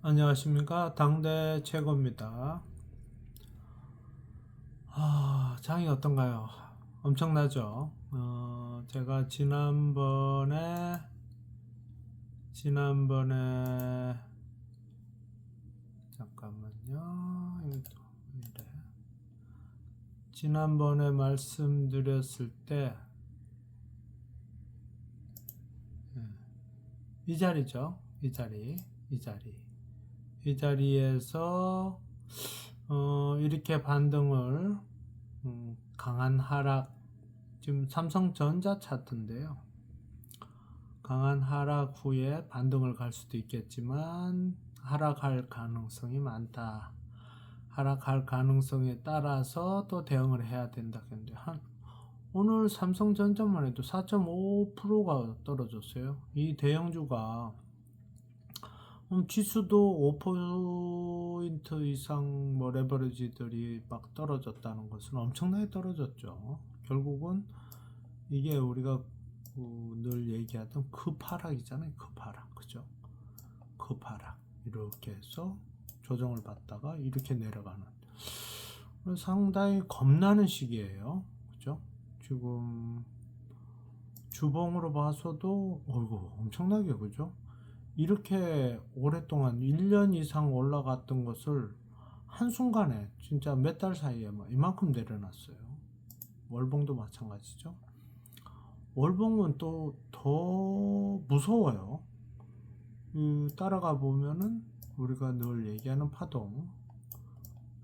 안녕하십니까. 당대 최고입니다. 장이 어떤가요? 엄청나죠? 제가 지난번에 잠깐만요. 이거 이래. 지난번에 말씀드렸을 때 이 자리죠. 이 자리에서 이렇게 반등을 강한 하락, 지금 삼성전자 차트인데요. 강한 하락 후에 반등을 갈 수도 있겠지만 하락할 가능성이 많다. 하락할 가능성에 따라서 또 대응을 해야 된다. 근데 오늘 삼성전자만 해도 4.5%가 떨어졌어요. 이 대형주가 지수도 5% 이상 레버리지들이 막 떨어졌다는 것은 엄청나게 떨어졌죠. 결국은 이게 우리가 늘 얘기하던 급하락이잖아요. 급하락, 그죠? 급하락 이렇게 해서 조정을 받다가 이렇게 내려가는 상당히 겁나는 시기예요. 그죠? 지금 주봉으로 봐서도 엄청나게, 그죠? 이렇게 오랫동안 1년 이상 올라갔던 것을 한순간에 진짜 몇 달 사이에 이만큼 내려놨어요. 월봉도 마찬가지죠. 월봉은 또 더 무서워요. 따라가 보면은 우리가 늘 얘기하는 파동,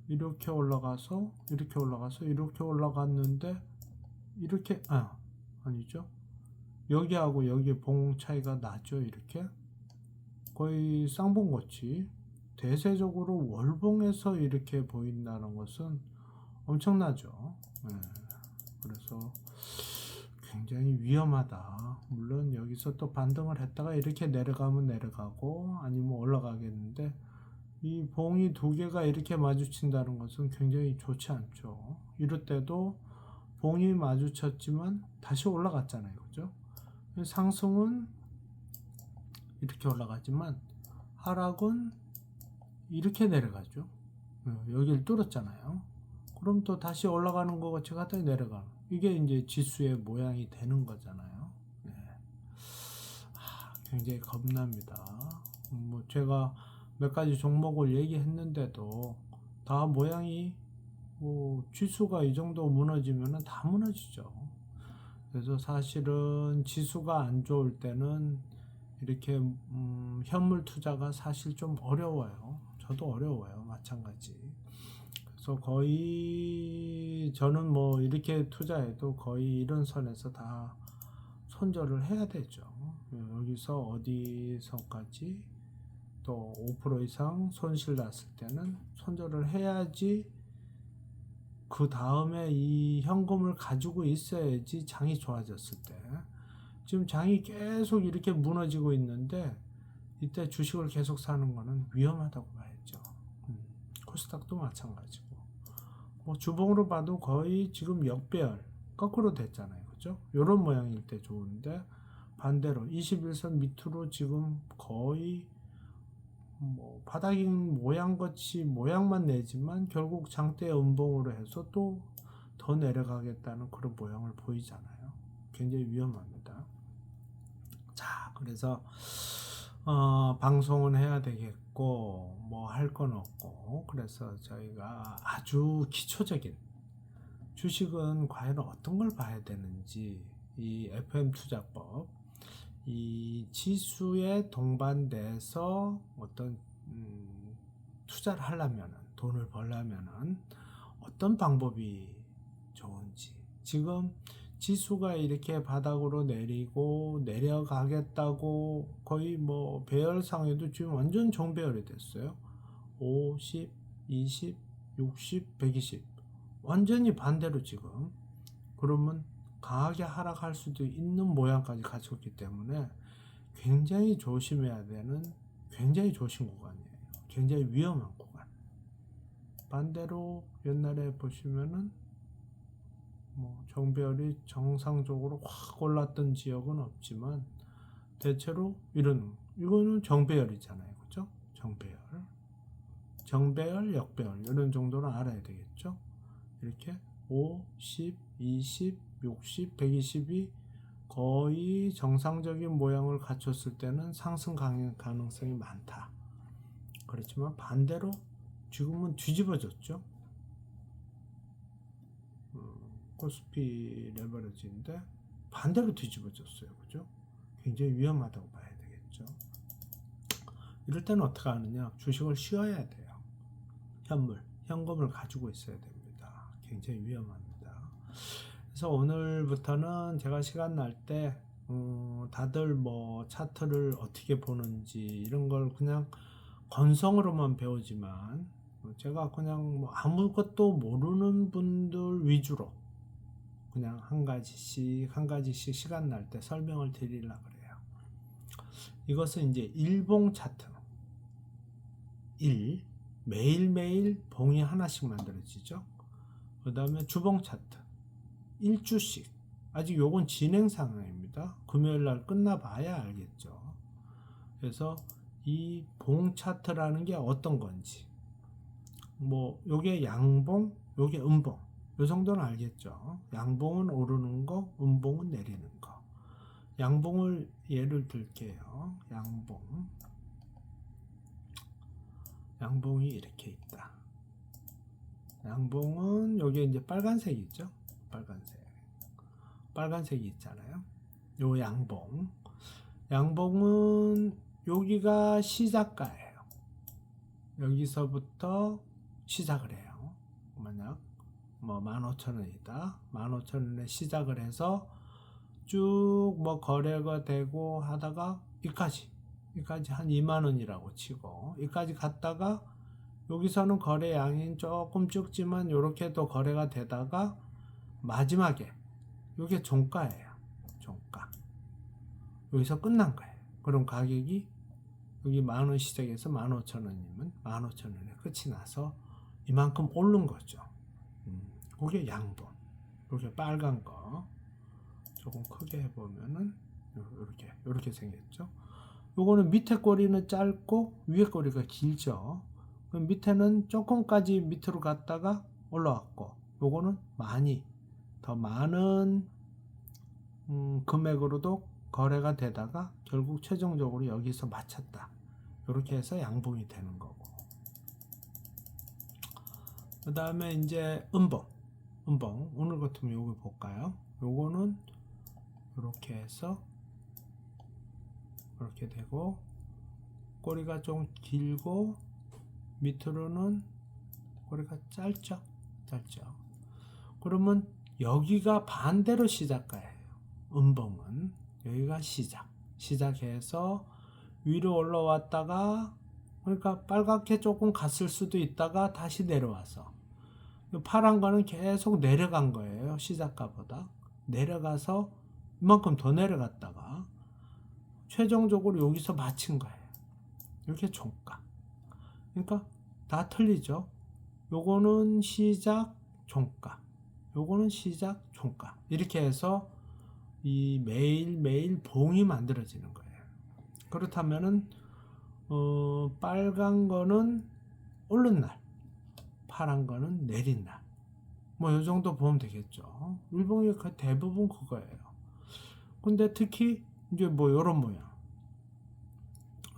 이렇게 올라가서 이렇게 올라갔는데 이렇게 아니죠. 여기하고 여기 봉 차이가 나죠. 이렇게 거의 쌍봉같이 대세적으로 월봉에서 이렇게 보인다는 것은 엄청나죠. 그래서 굉장히 위험하다. 물론 여기서 또 반등을 했다가 이렇게 내려가면 내려가고 아니면 올라가겠는데, 이 봉이 두 개가 이렇게 마주친다는 것은 굉장히 좋지 않죠. 이럴 때도 봉이 마주쳤지만 다시 올라갔잖아요. 그죠? 상승은 이렇게 올라가지만 하락은 이렇게 내려가죠. 여기를 뚫었잖아요. 그럼 또 다시 올라가는 것 같이 갔다가 내려가는, 이게 이제 지수의 모양이 되는 거잖아요. 굉장히 겁납니다. 제가 몇 가지 종목을 얘기했는데도 다 모양이, 지수가 이 정도 무너지면 다 무너지죠. 그래서 사실은 지수가 안 좋을 때는 이렇게 현물 투자가 사실 좀 어려워요. 저도 어려워요. 마찬가지. 그래서 거의 저는 이렇게 투자해도 거의 이런 선에서 다 손절을 해야 되죠. 여기서 어디서까지 또 5% 이상 손실 났을 때는 손절을 해야지, 그 다음에 이 현금을 가지고 있어야지 장이 좋아졌을 때. 지금 장이 계속 이렇게 무너지고 있는데 이때 주식을 계속 사는 거는 위험하다고 봐야죠. 코스닥도 마찬가지고, 주봉으로 봐도 거의 지금 역배열 거꾸로 됐잖아요. 그죠? 이런 모양일 때 좋은데 반대로 21선 밑으로 지금 거의 바닥인 모양같이 모양만 내지만 결국 장대 음봉으로 해서 또 더 내려가겠다는 그런 모양을 보이잖아요. 굉장히 위험합니다. 자, 그래서 방송은 해야 되겠고 할 건 없고, 그래서 저희가 아주 기초적인 주식은 과연 어떤 걸 봐야 되는지, 이 FM 투자법, 이 지수에 동반돼서 어떤 투자를 하려면, 돈을 벌려면 어떤 방법이 좋은지. 지금 지수가 이렇게 바닥으로 내리고 내려가겠다고 거의 배열상에도 지금 완전 정배열이 됐어요. 50, 20, 60, 120 완전히 반대로 지금. 그러면 강하게 하락할 수도 있는 모양까지 갖췄기 때문에 굉장히 조심해야 되는, 굉장히 조심 구간이에요. 굉장히 위험한 구간. 반대로 옛날에 보시면은 정배열이 정상적으로 확 올랐던 지역은 없지만 대체로 이거는 정배열이잖아요. 그죠? 정배열. 정배열, 역배열 이런 정도는 알아야 되겠죠. 이렇게 5, 10, 20, 60, 120이 거의 정상적인 모양을 갖췄을 때는 상승 가능성이 많다. 그렇지만 반대로 지금은 뒤집어졌죠. 코스피 레버리지인데 반대로 뒤집어졌어요. 그죠? 굉장히 위험하다고 봐야 되겠죠. 이럴 때는 어떻게 하느냐? 주식을 쉬어야 돼요. 현금을 가지고 있어야 됩니다. 굉장히 위험합니다. 그래서 오늘부터는 제가 시간 날 때 다들 뭐 차트를 어떻게 보는지 이런 걸 그냥 건성으로만 배우지만 제가 그냥 뭐 아무것도 모르는 분들 위주로 그냥 한 가지씩 시간 날 때 설명을 드리려고 그래요. 이것은 이제 일봉 차트. 매일매일 봉이 하나씩 만들어지죠. 그 다음에 주봉 차트. 일주씩. 아직 요건 진행 상황입니다. 금요일 날 끝나봐야 알겠죠. 그래서 이 봉 차트라는 게 어떤 건지. 뭐 요게 양봉, 요게 음봉. 요 정도는 알겠죠. 양봉은 오르는 거, 음봉은 내리는 거. 양봉을 예를 들게요. 양봉이 이렇게 있다. 양봉은 여기 이제 빨간색이죠. 빨간색이 있잖아요. 요 양봉은 여기가 시작가예요. 여기서부터 시작을 해요. 만약 뭐 15,000원이다. 15,000원에 시작을 해서 쭉 뭐 거래가 되고 하다가 여기까지 한 2만원이라고 치고 여기까지 갔다가 여기서는 거래량이 조금 적지만 이렇게 또 거래가 되다가 마지막에 이게 종가예요. 종가. 여기서 끝난 거예요. 그럼 가격이 여기 10,000원 시작해서 15,000원이면 15,000원에 끝이 나서 이만큼 오른 거죠. 그게 양봉. 이렇게 빨간 거 조금 크게 해보면은 이렇게 생겼죠. 요거는 밑에 꼬리는 짧고 위에 꼬리가 길죠. 그럼 밑에는 조금까지 밑으로 갔다가 올라왔고 요거는 더 많은 금액으로도 거래가 되다가 결국 최종적으로 여기서 마쳤다. 이렇게 해서 양봉이 되는 거고. 그 다음에 이제 음봉. 오늘 같으면 요거 볼까요? 요거는 이렇게 해서 이렇게 되고 꼬리가 좀 길고 밑으로는 꼬리가 짧죠. 그러면 여기가 반대로 시작가예요. 음봉은 여기가 시작해서 위로 올라왔다가 그러니까 빨갛게 조금 갔을 수도 있다가 다시 내려와서 파란 거는 계속 내려간 거예요. 시작가보다 내려가서 이만큼 더 내려갔다가 최종적으로 여기서 마친 거예요. 이렇게 종가. 그러니까 다 틀리죠. 요거는 시작 종가, 요거는 시작 종가. 이렇게 해서 이 매일 봉이 만들어지는 거예요. 그렇다면은 빨간 거는 오른 날, 파란 거는 내린 날. 뭐 요 정도 보면 되겠죠. 일봉이 대부분 그거예요. 근데 특히 이제 뭐 요런 모양.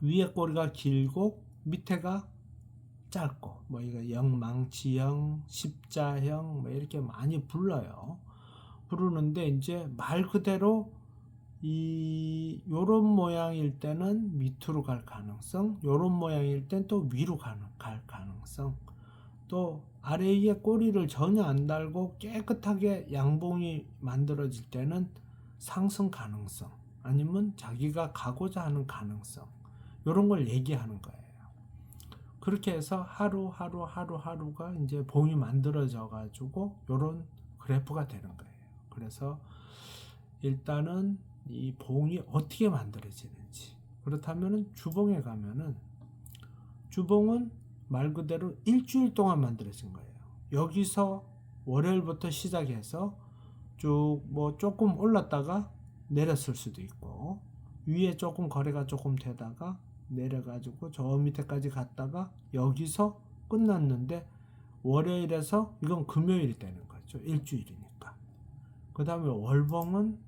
위에 꼬리가 길고 밑에가 짧고 뭐 이거 영망치형, 십자형 뭐 이렇게 많이 부르는데 이제 말 그대로 요런 모양일 때는 밑으로 갈 가능성, 요런 모양일 땐 또 위로 갈 가능성, 또 아래에 꼬리를 전혀 안 달고 깨끗하게 양봉이 만들어질 때는 상승 가능성, 아니면 자기가 가고자 하는 가능성, 요런 걸 얘기하는 거예요. 그렇게 해서 하루가 이제 봉이 만들어져 가지고 요런 그래프가 되는 거예요. 그래서 일단은 이 봉이 어떻게 만들어지는지. 그렇다면은 주봉에 가면은 주봉은 말 그대로 일주일 동안 만들어진 거예요. 여기서 월요일부터 시작해서 쭉 뭐 조금 올랐다가 내렸을 수도 있고 위에 조금 거래가 조금 되다가 내려가지고 저 밑에까지 갔다가 여기서 끝났는데 월요일에서 이건 금요일이 되는 거죠. 일주일이니까. 그 다음에 월봉은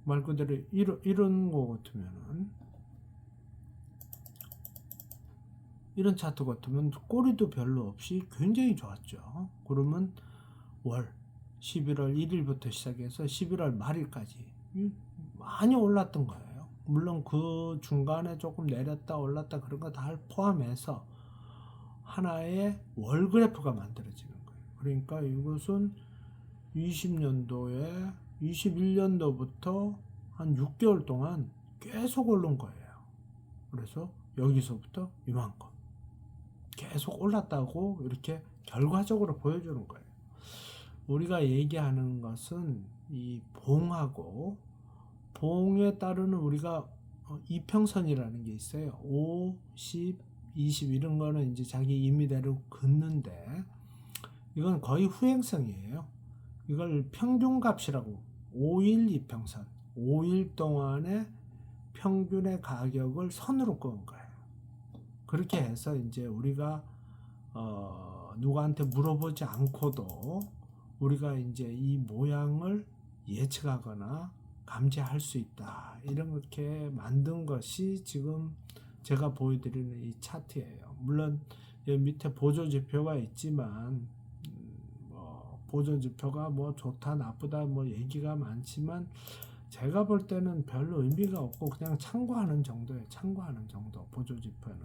말 그대로 이런 거 같으면은, 이런 차트 같으면 꼬리도 별로 없이 굉장히 좋았죠. 그러면 월 11월 1일부터 시작해서 11월 말일까지 많이 올랐던 거예요. 물론 그 중간에 조금 내렸다 올랐다 그런 거 다 포함해서 하나의 월 그래프가 만들어지는 거예요. 그러니까 이것은 20년도에 21년도부터 한 6개월 동안 계속 오른 거예요. 그래서 여기서부터 이만큼 계속 올랐다고 이렇게 결과적으로 보여주는 거예요. 우리가 얘기하는 것은 이 봉하고 봉에 따르는 우리가 이평선이라는 게 있어요. 5, 10, 20 이런 거는 이제 자기 임의대로 긋는데 이건 거의 후행성이에요. 이걸 평균값이라고 5일 이평선 5일 동안의 평균의 가격을 선으로 끄는 거예요. 그렇게 해서 이제 우리가 누구한테 물어보지 않고도 우리가 이제 이 모양을 예측하거나 감지할 수 있다. 이렇게 만든 것이 지금 제가 보여드리는 이 차트예요. 물론 여기 밑에 보조지표가 있지만 보조지표가 뭐 좋다 나쁘다 뭐 얘기가 많지만 제가 볼 때는 별로 의미가 없고 그냥 참고하는 정도예요. 참고하는 정도 보조지표는.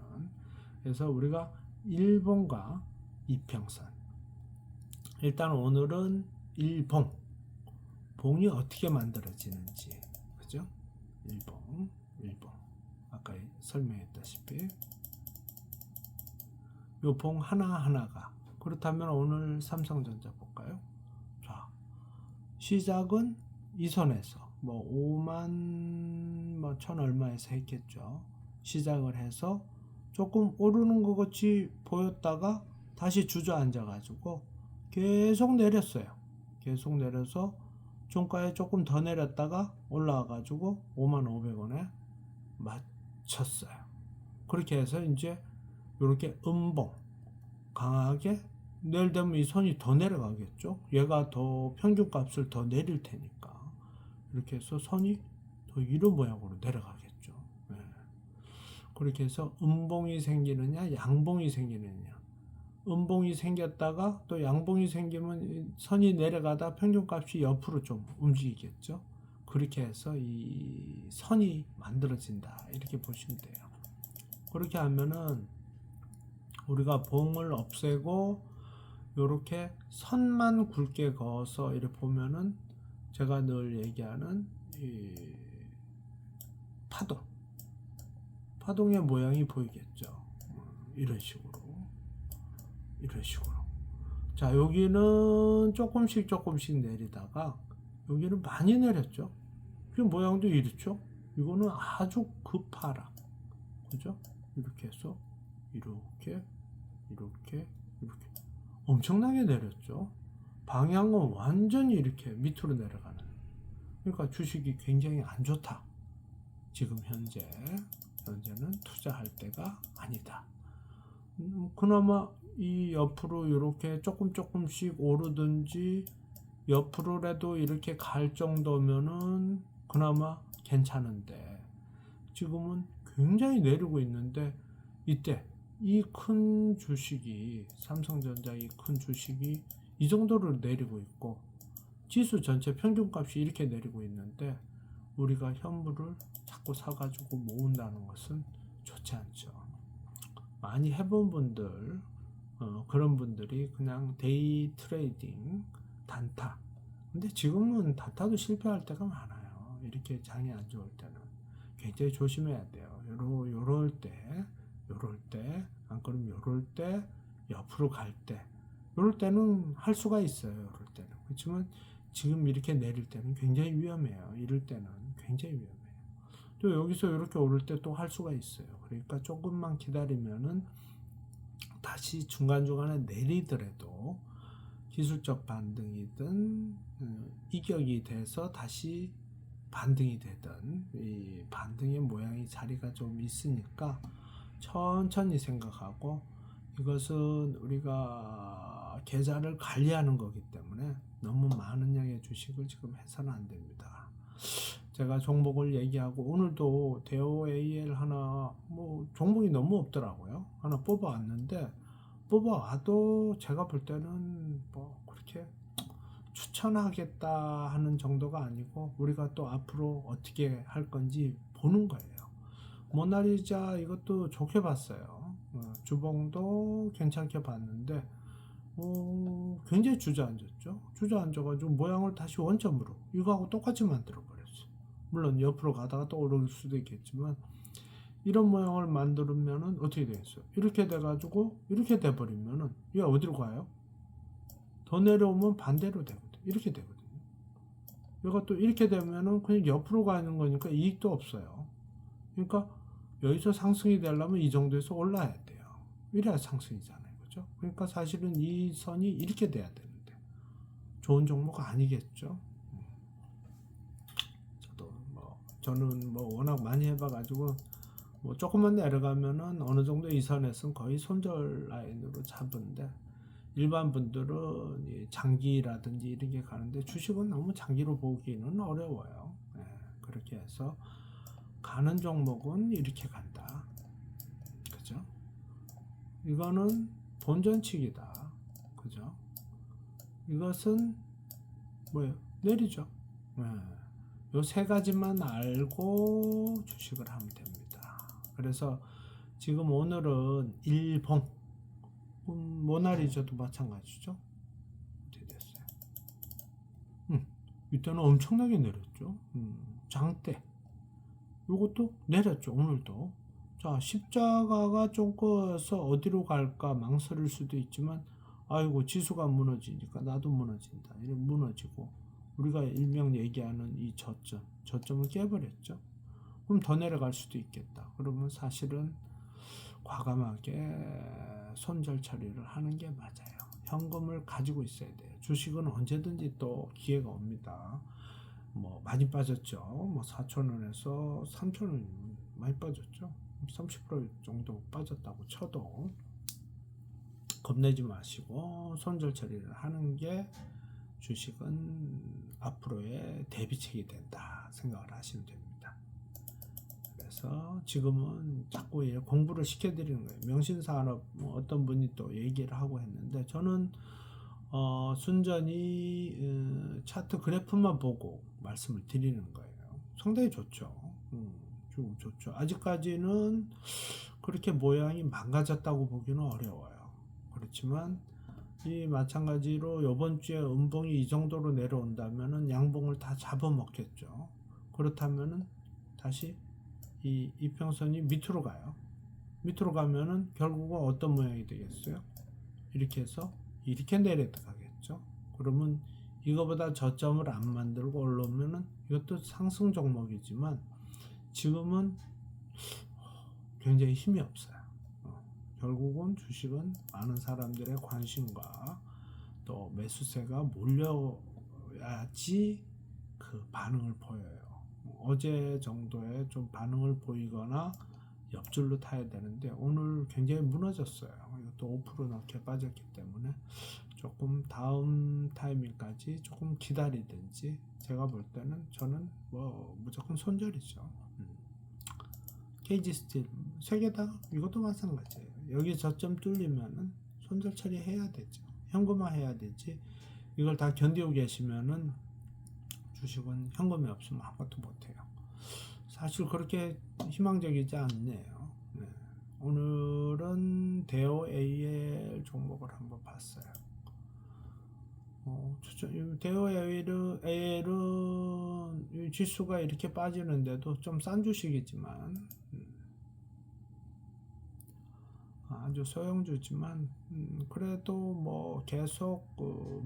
그래서 우리가 일봉과 이평선, 일단 오늘은 일봉, 봉이 어떻게 만들어지는지, 그죠? 일봉 아까 설명했다시피 이 봉 하나하나가, 그렇다면 오늘 삼성전자 볼까요? 자, 시작은 이 선에서 뭐 5만 뭐 천 얼마에서 했겠죠. 시작을 해서 조금 오르는 것 같이 보였다가 다시 주저앉아 가지고 계속 내렸어요. 계속 내려서 종가에 조금 더 내렸다가 올라와 가지고 55,500원에 맞췄어요. 그렇게 해서 이제 이렇게 음봉 강하게 내일 되면 이 선이 더 내려가겠죠. 얘가 더 평균값을 더 내릴 테니까 이렇게 해서 선이 더 이런 모양으로 내려가겠죠. 네. 그렇게 해서 음봉이 생기느냐 양봉이 생기느냐, 음봉이 생겼다가 또 양봉이 생기면 선이 내려가다 평균값이 옆으로 좀 움직이겠죠. 그렇게 해서 이 선이 만들어진다 이렇게 보시면 돼요. 그렇게 하면은 우리가 봉을 없애고 이렇게 선만 굵게 그어서 이렇게 보면은 제가 늘 얘기하는 이 파동의 모양이 보이겠죠. 이런 식으로. 자, 여기는 조금씩 내리다가 여기는 많이 내렸죠. 그 모양도 이렇죠. 이거는 아주 급하락, 그죠? 이렇게 해서 이렇게 엄청나게 내렸죠. 방향은 완전히 이렇게 밑으로 내려가는. 그러니까 주식이 굉장히 안 좋다. 지금 현재는 투자할 때가 아니다. 그나마 이 옆으로 이렇게 조금씩 오르든지 옆으로라도 이렇게 갈 정도면은 그나마 괜찮은데 지금은 굉장히 내리고 있는데 이때 이 큰 주식이 삼성전자 이 큰 주식이 이 정도로 내리고 있고 지수 전체 평균값이 이렇게 내리고 있는데 우리가 현물을 자꾸 사가지고 모은다는 것은 좋지 않죠. 많이 해본 분들 그런 분들이 그냥 데이 트레이딩 단타, 근데 지금은 단타도 실패할 때가 많아요. 이렇게 장이 안 좋을 때는 굉장히 조심해야 돼요. 요럴 때 안 그러면 요럴 때 옆으로 갈 때 요럴 때는 할 수가 있어요. 요럴 때는. 그렇지만 지금 이렇게 내릴 때는 굉장히 위험해요. 이럴 때는 굉장히 위험해요. 또 여기서 이렇게 오를 때 또 할 수가 있어요. 그러니까 조금만 기다리면은 다시 중간중간에 내리더라도 기술적 반등이든 이격이 돼서 다시 반등이 되든 이 반등의 모양이 자리가 좀 있으니까 천천히 생각하고 이것은 우리가 계좌를 관리하는 거기 때문에 너무 많은 양의 주식을 지금 해서는 안 됩니다. 제가 종목을 얘기하고 오늘도 대오AL 하나 뭐 종목이 너무 없더라고요. 하나 뽑아왔는데 뽑아와도 제가 볼 때는 뭐 그렇게 추천하겠다 하는 정도가 아니고 우리가 또 앞으로 어떻게 할 건지 보는 거예요. 모나리자 이것도 좋게 봤어요. 주봉도 괜찮게 봤는데 굉장히 주저앉았죠. 주저앉아가지고 모양을 다시 원점으로 이거하고 똑같이 만들어 버렸어요. 물론 옆으로 가다가 또 오를 수도 있겠지만 이런 모양을 만들면은 어떻게 되겠어요? 이렇게 돼가지고 이렇게 돼버리면은 이게 어디로 가요? 더 내려오면 반대로 되거든. 이렇게 되거든요. 이것도 이렇게 되면은 그냥 옆으로 가는 거니까 이익도 없어요. 그러니까 여기서 상승이 되려면 이 정도에서 올라야 돼요. 이래야 상승이잖아요. 그죠? 그러니까 사실은 이 선이 이렇게 돼야 되는데 좋은 종목 아니겠죠? 저는 뭐 워낙 많이 해봐가지고 뭐 조금만 내려가면은 어느 정도 이 선에서는 거의 손절 라인으로 잡은데 일반 분들은 장기라든지 이런 게 가는데 주식은 너무 장기로 보기는 어려워요. 네, 그렇게 해서 가는 종목은 이렇게 간다. 그죠? 이거는 본전치기다. 그죠? 이것은 뭐예요? 내리죠. 네. 요 세 가지만 알고 주식을 하면 됩니다. 그래서 지금 오늘은 일봉 모나리자도 마찬가지죠. 어떻게 됐어요? 이때는 엄청나게 내렸죠. 장대 요것도 내렸죠. 오늘도. 자, 십자가가 좀 꺼서 어디로 갈까 망설일 수도 있지만 아이고 지수가 무너지니까 나도 무너진다. 이렇게 무너지고 우리가 일명 얘기하는 이 저점을 깨버렸죠. 그럼 더 내려갈 수도 있겠다. 그러면 사실은 과감하게 손절 처리를 하는 게 맞아요. 현금을 가지고 있어야 돼요. 주식은 언제든지 또 기회가 옵니다. 뭐 많이 빠졌죠. 뭐 4,000원에서 3,000원 많이 빠졌죠. 30% 정도 빠졌다고 쳐도 겁내지 마시고 손절 처리를 하는 게 주식은 앞으로의 대비책이 된다 생각을 하시면 됩니다. 그래서 지금은 자꾸 공부를 시켜드리는 거예요. 명신산업 어떤 분이 또 얘기를 하고 했는데 저는 순전히 차트 그래프만 보고 말씀을 드리는 거예요. 상당히 좋죠. 좋죠. 아직까지는 그렇게 모양이 망가졌다고 보기는 어려워요. 그렇지만 이 마찬가지로 이번 주에 음봉이 이 정도로 내려온다면은 양봉을 다 잡아먹겠죠. 그렇다면은 다시 이 이평선이 밑으로 가요. 밑으로 가면은 결국은 어떤 모양이 되겠어요? 이렇게 해서 이렇게 내려가겠죠. 그러면 이거보다 저점을 안 만들고 올라오면은 이것도 상승 종목이지만 지금은 굉장히 힘이 없어요. 결국은 주식은 많은 사람들의 관심과 또 매수세가 몰려야지 그 반응을 보여요. 어제 정도의 좀 반응을 보이거나 옆줄로 타야 되는데 오늘 굉장히 무너졌어요. 이것도 5% 넘게 빠졌기 때문에 조금 다음 타이밍까지 조금 기다리든지 제가 볼 때는 저는 뭐 무조건 손절이죠. KG스틸 세 개 다 이것도 마찬가지예요. 여기 저점 뚫리면은 손절 처리해야 되죠. 현금화 해야 되지. 이걸 다 견디고 계시면은 주식은 현금이 없으면 아무것도 못해요. 사실 그렇게 희망적이지 않네요. 네. 오늘은 대오AL 종목을 한번 봤어요. 대오AL은 지수가 이렇게 빠지는데도 좀 싼 주식이지만 아주 소형주지만 그래도 뭐 계속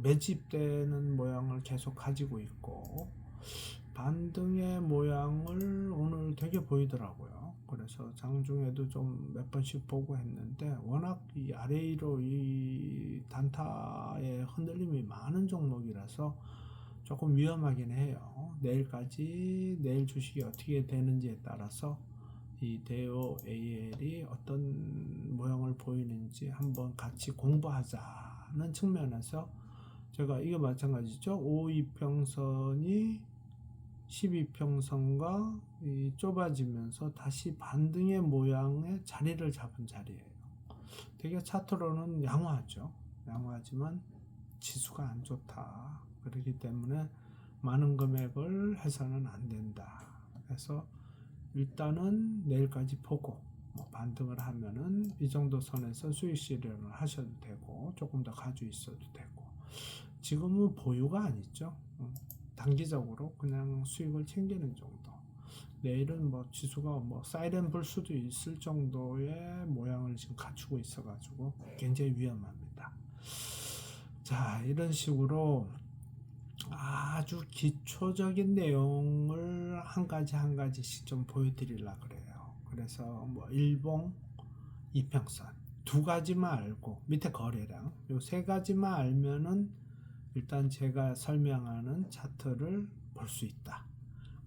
매집되는 모양을 계속 가지고 있고 반등의 모양을 오늘 되게 보이더라고요. 그래서 장중에도 좀 몇 번씩 보고 했는데 워낙 이 아래로 이 단타의 흔들림이 많은 종목이라서 조금 위험하긴 해요. 내일 주식이 어떻게 되는지에 따라서 이 대오 AL이 어떤 모양을 보이는지 한번 같이 공부하자는 측면에서 제가 이게 마찬가지죠. OI평선이 12평선과 좁아지면서 다시 반등의 모양의 자리를 잡은 자리예요. 되게 차트로는 양호하죠. 양호하지만 지수가 안 좋다. 그렇기 때문에 많은 금액을 해서는 안 된다. 그래서 일단은 내일까지 보고 반등을 하면은 이 정도 선에서 수익 실현을 하셔도 되고 조금 더 가지고 있어도 되고, 지금은 보유가 아니죠. 단기적으로 그냥 수익을 챙기는 정도. 내일은 뭐 지수가 뭐 사이렌 불 수도 있을 정도의 모양을 지금 갖추고 있어가지고 굉장히 위험합니다. 자, 이런 식으로 아주 기초적인 내용을 한 가지씩 좀 보여드리려고 그래요. 그래서 뭐 일봉, 이평선 두 가지만 알고 밑에 거래량 요 세 가지만 알면은 일단 제가 설명하는 차트를 볼 수 있다.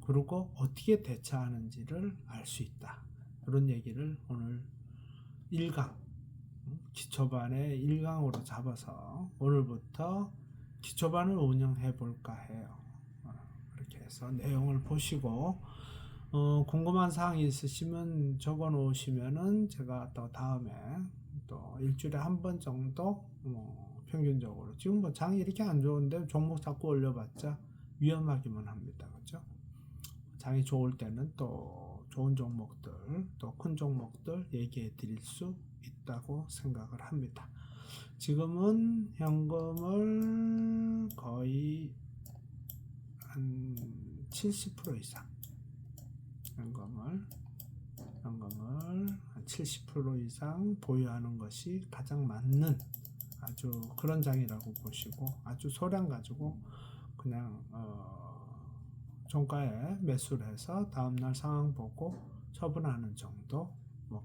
그리고 어떻게 대처하는지를 알 수 있다. 그런 얘기를 오늘 1강 기초반의 1강으로 잡아서 오늘부터 기초반을 운영해 볼까 해요. 그렇게 해서 내용을 보시고 궁금한 사항이 있으시면 적어 놓으시면은 제가 또 다음에 또 일주일에 한 번 정도 평균적으로, 지금 뭐 장이 이렇게 안 좋은데 종목 자꾸 올려봤자 위험하기만 합니다. 그죠? 장이 좋을 때는 또 좋은 종목들, 또 큰 종목들 얘기해 드릴 수 있다고 생각을 합니다. 지금은 현금을 거의 한 70% 이상, 현금을 한 70% 이상 보유하는 것이 가장 맞는 아주 그런 장이라고 보시고, 아주 소량 가지고 그냥 종가에 매수를 해서 다음날 상황 보고 처분하는 정도,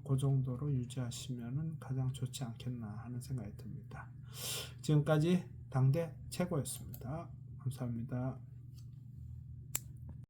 그 정도로 유지하시면 가장 좋지 않겠나 하는 생각이 듭니다. 지금까지 당대 최고였습니다. 감사합니다.